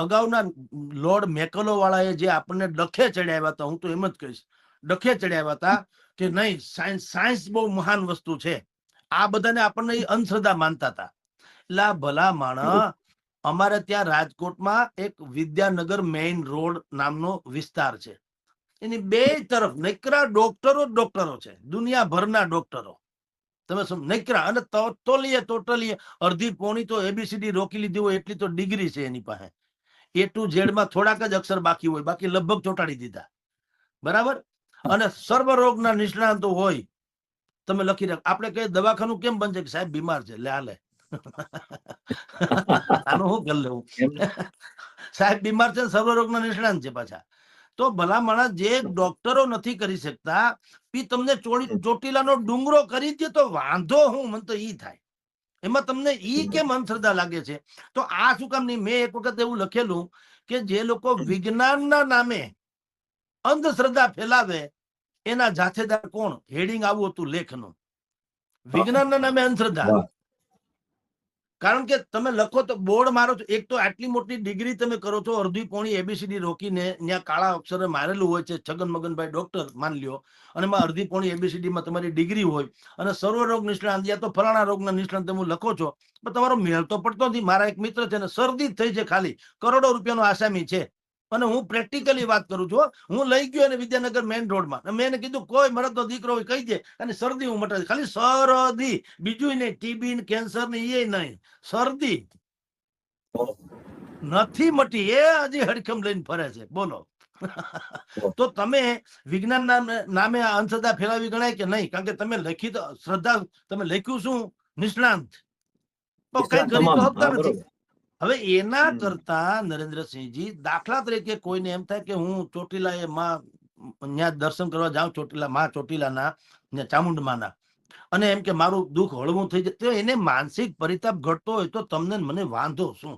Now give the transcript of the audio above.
અગાઉના લોર્ડ મેકલો વાળાએ જે આપણને ડખે ચડાવ્યા હતા, હું તો એમ જ કહીશ, ડખે ચડાવ્યા હતા કે નહીં, સાયન્સ બહુ મહાન વસ્તુ છે, આ બધાને આપણને અંધશ્રદ્ધા માનતા હતા. એટલે આ ભલા માણસ, અમારે ત્યાં રાજકોટમાં એક વિદ્યાનગર મેઇન રોડ નામનો વિસ્તાર છે, એની બે તરફ નકરા ડોક્ટરો છે, દુનિયાભરના ડોક્ટરો. તમે નકરા, અને ટોટલી અડધી પોણી તો એબીસીડી રોકી લીધી હોય એટલી તો ડિગ્રી છે એની પાસે. એ ટુ ઝેડ માં થોડાક જ અક્ષર બાકી હોય, બાકી લગભગ ચોંટાડી દીધા. બરાબર. અને સર્વરોગના નિષ્ણાંતો હોય. તમે લખી રાખ, આપણે કઈ દવાખાનું કેમ બનશે કે સાહેબ બીમાર છે, લે હાલે આનું શું કરી લેવું, સાહેબ બીમાર છે, સર્વરોગના નિષ્ણાંત છે પાછા. તો ભલા માણસ, જે ડોક્ટરો નથી કરી શકતા, તમને ચોટીલાનો ડુંગરો કરી દે તો વાંધો હું, મને તો ઈ થાય. એમાં તમને ઈ કેમ અંધશ્રદ્ધા લાગે છે? તો આ શું કામ નહીં? મેં એક વખત એવું લખેલું કે જે લોકો વિજ્ઞાનના નામે અંધશ્રદ્ધા ફેલાવે એના જાથેદાર કોણ? હેડિંગ આવું હતું લેખનું, વિજ્ઞાનના નામે અંધશ્રદ્ધા. કારણ કે તમે લખો તો બોર્ડ મારો છો, એક તો આટલી મોટી ડિગ્રી તમે કરો છો, અડધી પોણી એબીસીડી રોકીને ત્યાં કાળા અક્ષરે મારેલું હોય છે, છગન મગનભાઈ ડોક્ટર માની લ્યો, અને એમાં અડધી પોણી એબીસીડી માં તમારી ડિગ્રી હોય, અને સર્વરોગ નિષ્ણાંત યા તો ફલાણા રોગના નિષ્ણાંત તમે લખો છો, પણ તમારો મેળ તો પડતો નથી. મારા એક મિત્ર છે ને, શરદી જ થઈ છે, ખાલી કરોડો રૂપિયાનો આસામી છે, અને હું પ્રેક્ટિકલી વાત કરું છું. હું લઈ ગયો એને વિદ્યાનગર મેઇન રોડમાં, મેં એને કીધું કોઈ મરદનો દીકરો હોય કહી દે, અને શરદી હું મટાડી, ખાલી શરદી, બીજું નહીં, ટીબી કેન્સર ને એ નહીં, શરદી નથી મટી, એ હજી હડકમ લઈને ફરે છે. બોલો. તો તમે વિજ્ઞાન નામે અંધશ્રદ્ધા ફેલાવી ગણાય કે નહીં? કારણ કે તમે લખી તો શ્રદ્ધા, તમે લખ્યું શું? નિષ્ણાંત, તો કઈ કરી તો શકતા નથી. હવે એના કરતા નરેન્દ્રસિંહજી, દાખલા તરીકે કોઈને એમ થાય કે હું ચોટીલા એ માં ત્યાં દર્શન કરવા જાઉં, ચોટીલા માં, ચોટીલાના ચામુંડમાના, અને એમ કે મારું દુઃખ હળવું થઈ જાય, તો એને માનસિક પરિતાપ ઘટતો હોય તો તમને મને વાંધો શું?